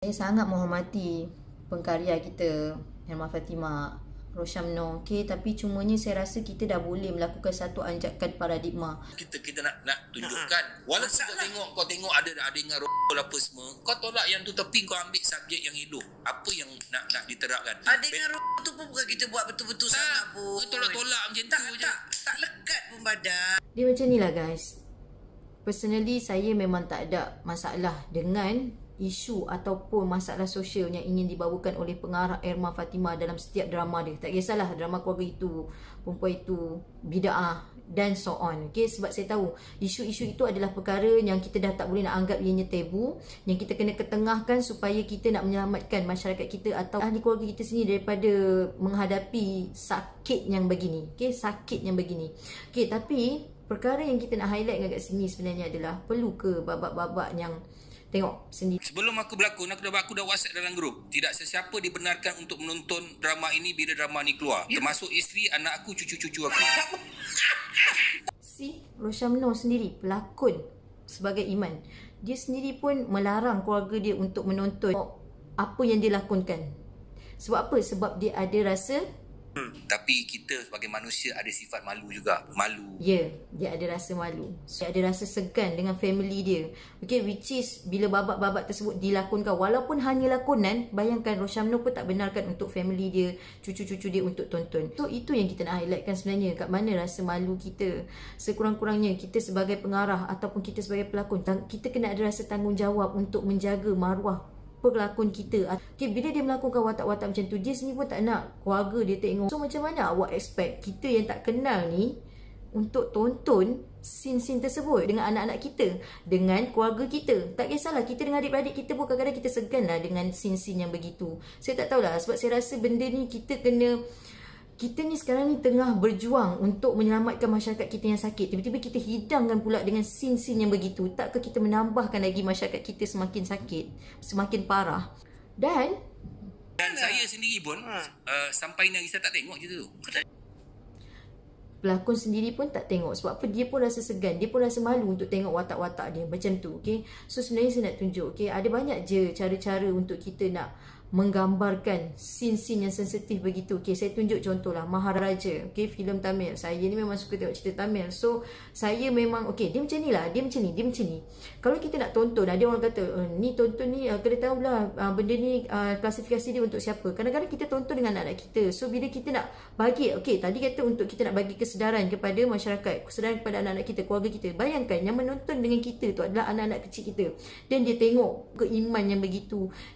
Saya sangat menghormati pengkarya kita Herma Fatimah Rosyamno, tapi cumanya saya rasa kita dah boleh melakukan satu anjakan paradigma. Kita nak tunjukkan walaupun kau tengok ada dengan apa semua, kau tolak yang tu tapi kau ambil subjek yang hidup. Apa yang nak diterapkan? Dengan tu pun bukan kita buat betul-betul sangat pun. Tolak-tolak macam tu je. Tak lekat pun badan. Dia macam ni lah guys. Personally saya memang tak ada masalah dengan isu ataupun masalah sosial yang ingin dibawakan oleh pengarah Herma Fatimah dalam setiap drama dia. Tak kisahlah drama keluarga itu, perempuan itu, bida'ah dan so on. Sebab saya tahu isu-isu itu adalah perkara yang kita dah tak boleh nak anggap ianya tabu, yang kita kena ketengahkan supaya kita nak menyelamatkan masyarakat kita atau ahli keluarga kita sendiri daripada menghadapi sakit yang begini. Sakit yang begini. Tapi perkara yang kita nak highlight kat sini sebenarnya adalah perlu ke babak-babak yang tengok sendiri. Sebelum aku berlakon, aku dah WhatsApp dalam grup. Tidak sesiapa dibenarkan untuk menonton drama ini bila drama ni keluar. Termasuk isteri, anak aku, cucu-cucu aku. Si Rosyamno sendiri, pelakon sebagai Iman, dia sendiri pun melarang keluarga dia untuk menonton apa yang dia lakonkan. Sebab apa? Sebab dia ada rasa Tapi kita sebagai manusia ada sifat malu juga. Malu. dia ada rasa malu. Dia ada rasa segan dengan family dia. Which is bila babak-babak tersebut dilakonkan, walaupun hanya lakonan, bayangkan Rosyamno pun tak benarkan untuk family dia, cucu-cucu dia untuk tonton. So itu yang kita nak highlightkan sebenarnya. Kat mana rasa malu kita. Sekurang-kurangnya kita sebagai pengarah ataupun kita sebagai pelakon, kita kena ada rasa tanggungjawab untuk menjaga maruah pelakon kita. Bila dia melakukan watak-watak macam tu, dia sendiri pun tak nak keluarga dia tengok. So macam mana awak expect kita yang tak kenal ni untuk tonton scene-scene tersebut dengan anak-anak kita, dengan keluarga kita? Tak kisahlah, kita dengan adik-beradik kita pun kadang-kadang kita segan lah dengan scene-scene yang begitu. Saya tak tahulah, sebab saya rasa benda ni kita ni sekarang ni tengah berjuang untuk menyelamatkan masyarakat kita yang sakit. Tiba-tiba kita hidangkan pula dengan scene-scene yang begitu. Takkah kita menambahkan lagi masyarakat kita semakin sakit, semakin parah? Dan saya sendiri pun sampai ni saya tak tengok je tu. pelakon sendiri pun tak tengok. Sebab apa? Dia pun rasa segan, dia pun rasa malu untuk tengok watak-watak dia macam tu. So sebenarnya saya nak tunjuk, ada banyak je cara-cara untuk kita nak menggambarkan scene-scene yang sensitif begitu. Saya tunjuk contohlah Maharaja, filem Tamil. Saya ni memang suka tengok cerita Tamil. So saya memang dia macam ni lah, dia macam ni. Kalau kita nak tonton, ada orang kata ni tonton ni kena tahulah benda ni klasifikasi dia untuk siapa. Kadang-kadang kita tonton dengan anak-anak kita. So bila kita nak bagi, tadi kata untuk kita nak bagi kesedaran kepada masyarakat, kesedaran kepada anak-anak kita, keluarga kita. Bayangkan yang menonton dengan kita tu adalah anak-anak kecil kita, dan dia tengok keiman yang begitu,